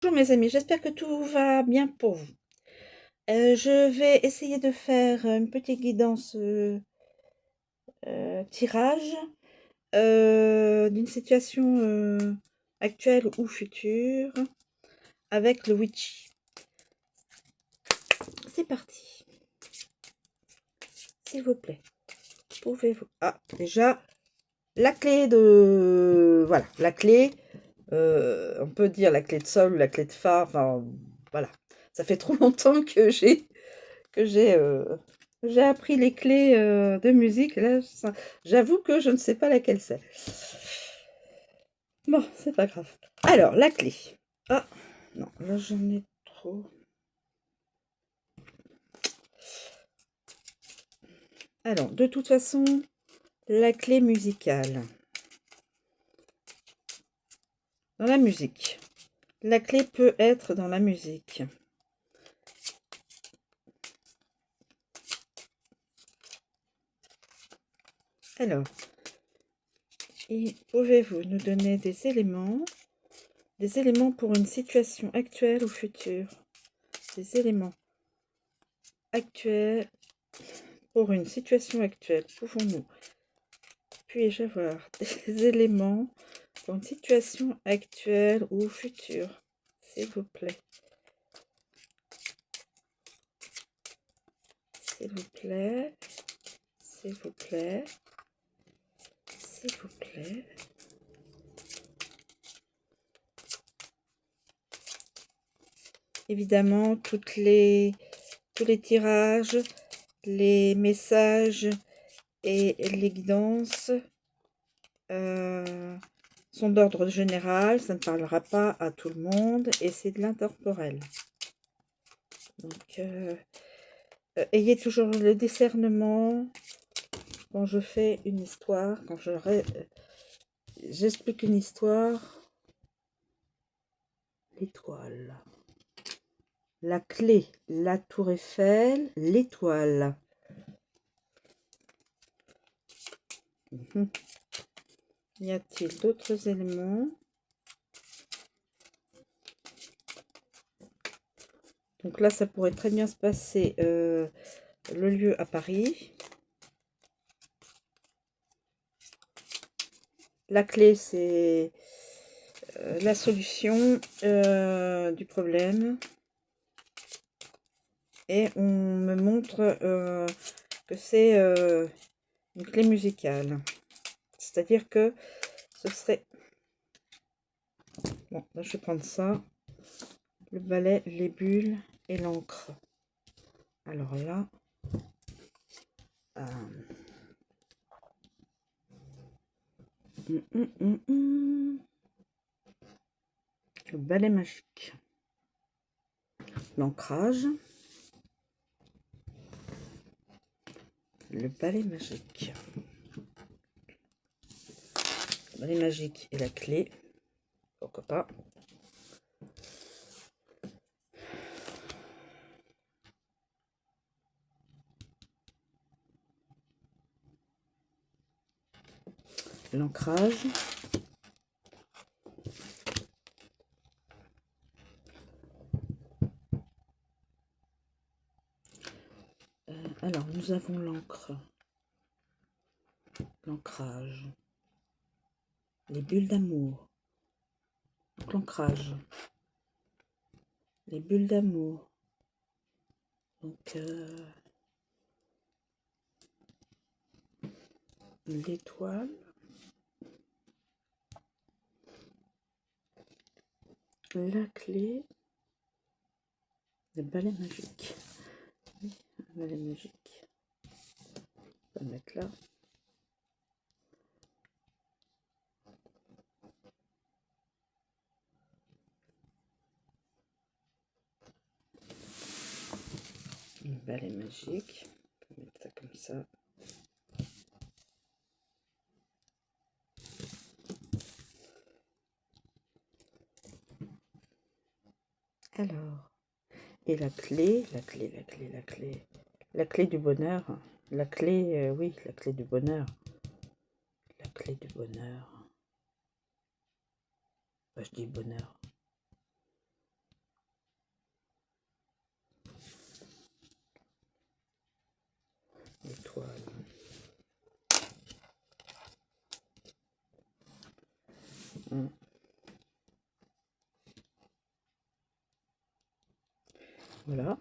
Bonjour mes amis, j'espère que tout va bien pour vous. Je vais essayer de faire une petite guidance tirage d'une situation actuelle ou future avec le witchy. C'est parti. S'il vous plaît, pouvez-vous... Ah, déjà, la clé de... Voilà, la clé, on peut dire la clé de sol ou la clé de phare, enfin, voilà. Ça fait trop longtemps que j'ai appris les clés de musique. Là, j'avoue que je ne sais pas laquelle c'est. Bon, c'est pas grave. Alors, la clé. Ah, non, là j'en ai trop. Alors, de toute façon, la clé musicale. Dans la musique. La clé peut être dans la musique. Alors, et pouvez-vous nous donner des éléments pour une situation actuelle ou future? Des éléments actuels pour une situation actuelle. Pouvons-nous, puis-je avoir des éléments pour une situation actuelle ou future, s'il vous plaît? S'il vous plaît, s'il vous plaît, s'il vous plaît. Évidemment, tous les tirages, les messages et les guidances sont d'ordre général, ça ne parlera pas à tout le monde et c'est de l'intemporel. Donc, ayez toujours le discernement quand je fais une histoire, quand j'explique une histoire. L'étoile. La clé, la tour Eiffel, l'étoile. Y a-t-il d'autres éléments? Donc là, ça pourrait très bien se passer le lieu à Paris. La clé, c'est la solution du problème. Et on me montre que c'est une clé musicale. C'est-à-dire que ce serait... Bon, là, je vais prendre ça. Le balai, les bulles et l'encre. Alors là... Le balai magique. L'ancrage. Le balai magique. Le balai magique et la clé. Pourquoi pas. L'ancrage. Alors, nous avons l'encre. L'ancrage. Les bulles d'amour. L'ancrage. Les bulles d'amour. Donc, l'étoile. La clé. Le balai magique. Oui, le balai magique. On va le mettre là. Le balai magique. On va mettre ça comme ça. Alors, et la clé du bonheur. La clé, oui, la clé du bonheur. La clé du bonheur. Enfin, je dis bonheur. Voilà.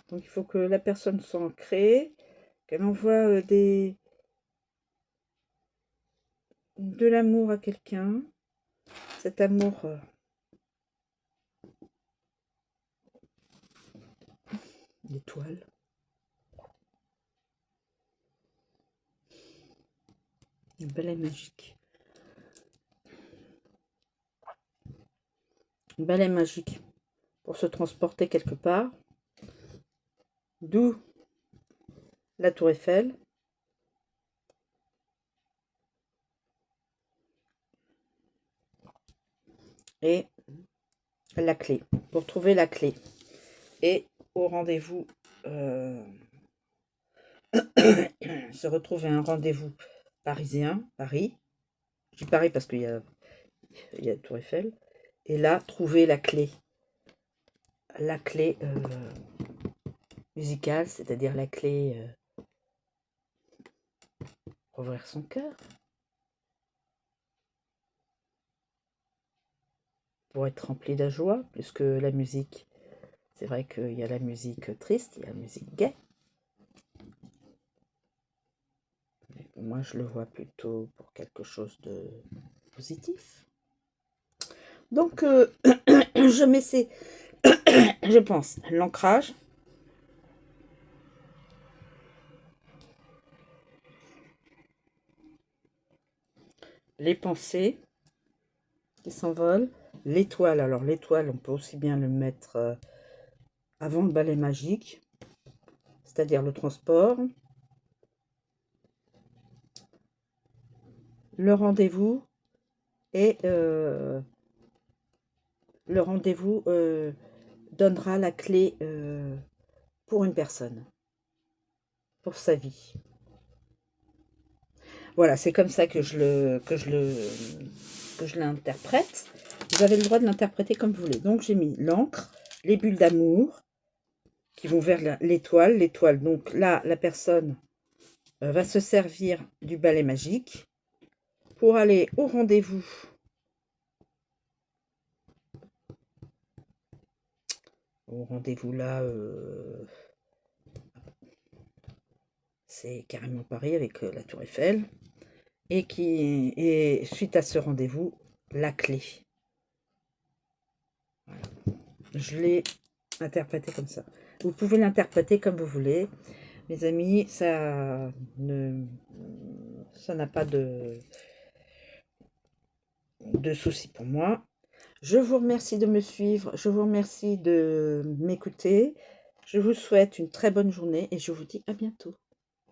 Donc il faut que la personne soit ancrée, qu'elle envoie de l'amour à quelqu'un. Cet amour l'étoile. Une balai magique. Une balai magique pour se transporter quelque part. D'où la tour Eiffel. Et la clé. Pour trouver la clé. Et au rendez-vous, se retrouver un rendez-vous parisien, Paris. Je dis Paris parce qu'il y a la tour Eiffel. Et là, trouver la clé. La clé musicale, c'est-à-dire la clé pour ouvrir son cœur. Pour être rempli de joie, puisque la musique, c'est vrai qu'il y a la musique triste, il y a la musique gaie. Mais moi, je le vois plutôt pour quelque chose de positif. Donc, je mets je pense, l'ancrage. Les pensées qui s'envolent. L'étoile, alors l'étoile, on peut aussi bien le mettre avant le balai magique, c'est-à-dire le transport. Le rendez-vous et le rendez-vous donnera la clé pour une personne, pour sa vie. Voilà, c'est comme ça que je l'interprète. Vous avez le droit de l'interpréter comme vous voulez. Donc j'ai mis l'encre, les bulles d'amour qui vont vers l'étoile. L'étoile, donc là, la personne va se servir du balai magique pour aller au rendez-vous. Au rendez-vous là, c'est carrément Paris avec la tour Eiffel. Et suite à ce rendez-vous, la clé. Voilà. Je l'ai interprété comme ça. Vous pouvez l'interpréter comme vous voulez. Mes amis, ça n'a pas de souci pour moi. Je vous remercie de me suivre. Je vous remercie de m'écouter. Je vous souhaite une très bonne journée et je vous dis à bientôt.